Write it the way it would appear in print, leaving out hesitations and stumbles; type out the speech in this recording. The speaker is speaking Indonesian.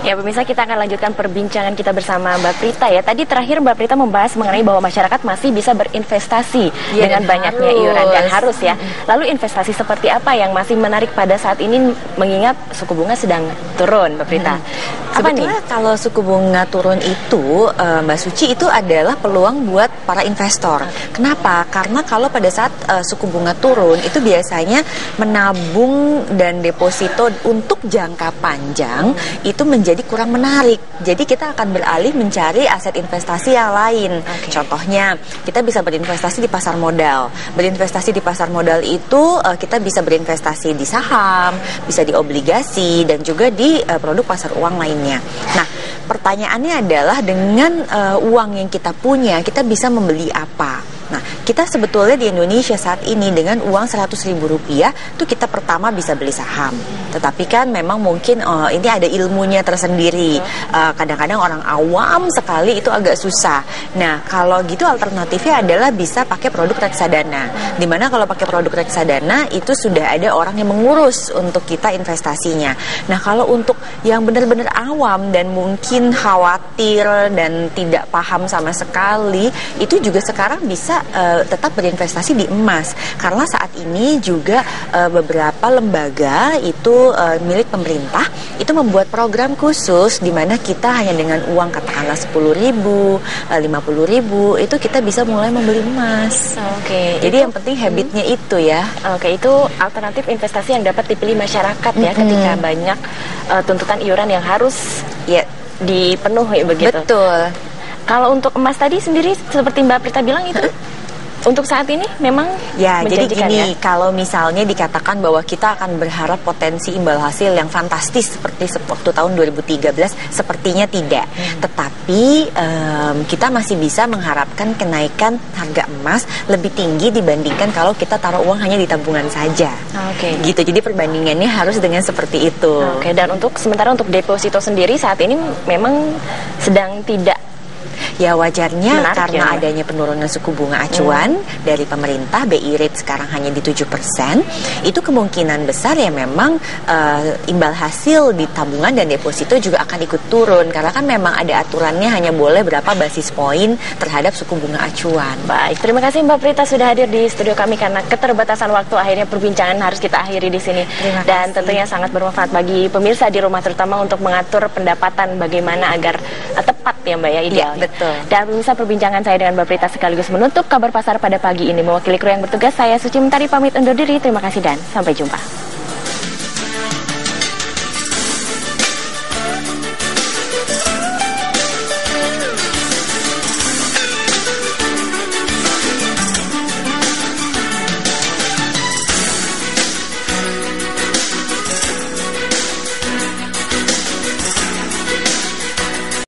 Ya pemirsa, kita akan lanjutkan perbincangan kita bersama Mbak Prita ya. Tadi terakhir Mbak Prita membahas mengenai bahwa masyarakat masih bisa berinvestasi dengan banyaknya iuran dan harus ya. Lalu investasi seperti apa yang masih menarik pada saat ini mengingat suku bunga sedang turun, Mbak Prita? Sebetulnya kalau suku bunga turun itu, Mbak Suci, itu adalah peluang buat para investor. Kenapa? Karena kalau pada saat suku bunga turun itu biasanya menabung dan deposito untuk jangka panjang itu menjadi kurang menarik. Jadi kita akan beralih mencari aset investasi yang lain. Contohnya, kita bisa berinvestasi di pasar modal. Berinvestasi di pasar modal itu kita bisa berinvestasi di saham, bisa di obligasi, dan juga di produk pasar uang lainnya. Nah, pertanyaannya adalah dengan uang yang kita punya, kita bisa membeli apa? Nah, kita sebetulnya di Indonesia saat ini dengan uang Rp100.000 tuh kita pertama bisa beli saham. Tetapi kan memang mungkin ini ada ilmunya tersendiri. Kadang-kadang orang awam sekali itu agak susah. Nah, kalau gitu alternatifnya adalah bisa pakai produk reksadana. Dimana kalau pakai produk reksadana itu sudah ada orang yang mengurus untuk kita investasinya. Nah, kalau untuk yang benar-benar awam dan mungkin khawatir dan tidak paham sama sekali, itu juga sekarang bisa tetap berinvestasi di emas, karena saat ini juga beberapa lembaga itu milik pemerintah itu membuat program khusus di mana kita hanya dengan uang katakanlah 10.000, 50.000 itu kita bisa mulai membeli emas. Jadi yang penting habitnya itu ya. Itu alternatif investasi yang dapat dipilih masyarakat ya ketika banyak tuntutan iuran yang harus dipenuhi begitu. Betul. Kalau untuk emas tadi sendiri seperti Mbak Prita bilang itu untuk saat ini memang jadi gini, ya? Kalau misalnya dikatakan bahwa kita akan berharap potensi imbal hasil yang fantastis seperti waktu tahun 2013, sepertinya tidak. Tetapi kita masih bisa mengharapkan kenaikan harga emas lebih tinggi dibandingkan kalau kita taruh uang hanya di tabungan saja. Gitu. Jadi perbandingannya harus dengan seperti itu. Dan sementara untuk deposito sendiri saat ini memang sedang tidak. Ya wajarnya menarik karena adanya penurunan suku bunga acuan dari pemerintah, BI rate sekarang hanya di 7%, itu kemungkinan besar ya memang imbal hasil di tabungan dan deposito juga akan ikut turun, karena kan memang ada aturannya hanya boleh berapa basis poin terhadap suku bunga acuan. Baik, terima kasih Mbak Prita sudah hadir di studio kami, karena keterbatasan waktu akhirnya perbincangan harus kita akhiri di sini. Dan tentunya sangat bermanfaat bagi pemirsa di rumah, terutama untuk mengatur pendapatan bagaimana agar tepat ya Mbak ya, idealnya. Betul. Dan pemirsa, perbincangan saya dengan Mbak Prita sekaligus menutup kabar pasar pada pagi ini. Mewakili kru yang bertugas, saya Suci Mentari pamit undur diri. Terima kasih dan sampai jumpa.